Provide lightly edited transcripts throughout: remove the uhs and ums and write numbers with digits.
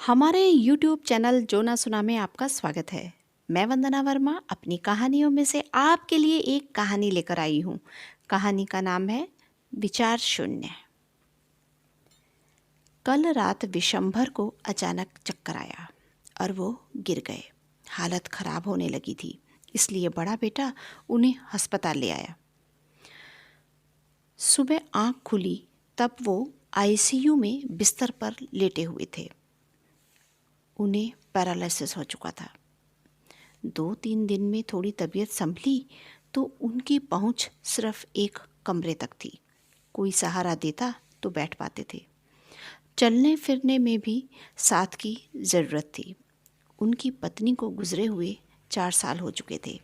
हमारे YouTube channel जो ना सुना में आपका स्वागत है। मैं वंदना वर्मा अपनी कहानियों में से आपके लिए एक कहानी लेकर आई हूँ। कहानी का नाम है विचार शून्य। कल रात विशंभर को अचानक चक्कर आया और वो गिर गए। हालत खराब होने लगी थी, इसलिए बड़ा बेटा उन्हें अस्पताल ले आया। सुबह आँख खुली तब वो ICU में बिस्तर पर लेटे हुए थे। उन्हें पैरालिसिस हो चुका था। 2-3 दिन में थोड़ी तबीयत संभली तो उनकी पहुंच सिर्फ एक कमरे तक थी। कोई सहारा देता तो बैठ पाते थे। चलने फिरने में भी साथ की ज़रूरत थी। उनकी पत्नी को गुजरे हुए 4 साल हो चुके थे।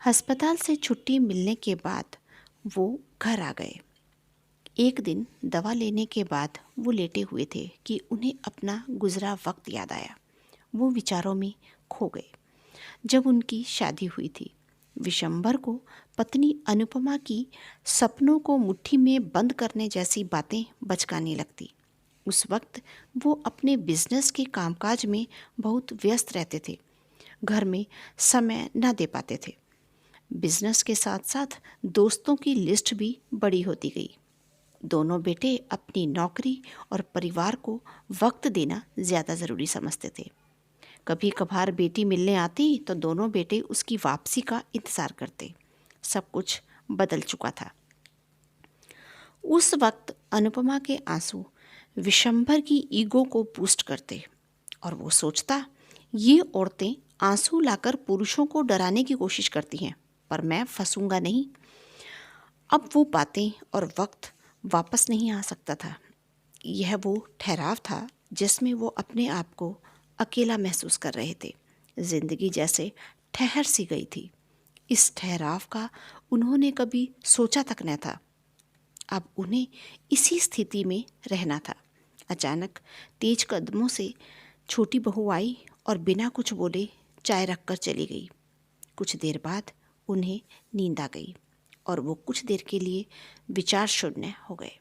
अस्पताल से छुट्टी मिलने के बाद वो घर आ गए। एक दिन दवा लेने के बाद वो लेटे हुए थे कि उन्हें अपना गुजरा वक्त याद आया। वो विचारों में खो गए। जब उनकी शादी हुई थी, विशंभर को पत्नी अनुपमा की सपनों को मुट्ठी में बंद करने जैसी बातें बचकाने लगती। उस वक्त वो अपने बिजनेस के कामकाज में बहुत व्यस्त रहते थे। घर में समय न दे पाते थे। बिजनेस के साथ साथ दोस्तों की लिस्ट भी बड़ी होती गई। दोनों बेटे अपनी नौकरी और परिवार को वक्त देना ज़्यादा ज़रूरी समझते थे। कभी कभार बेटी मिलने आती तो दोनों बेटे उसकी वापसी का इंतज़ार करते। सब कुछ बदल चुका था। उस वक्त अनुपमा के आंसू विशंभर की ईगो को बूस्ट करते और वो सोचता, ये औरतें आंसू लाकर पुरुषों को डराने की कोशिश करती हैं, पर मैं फंसूंगा नहीं। अब वो बातें और वक्त वापस नहीं आ सकता था। यह वो ठहराव था जिसमें वो अपने आप को अकेला महसूस कर रहे थे। जिंदगी जैसे ठहर सी गई थी। इस ठहराव का उन्होंने कभी सोचा तक न था। अब उन्हें इसी स्थिति में रहना था। अचानक तेज कदमों से छोटी बहू आई और बिना कुछ बोले चाय रखकर चली गई। कुछ देर बाद उन्हें नींद आ गई और वो कुछ देर के लिए विचार शून्य हो गए।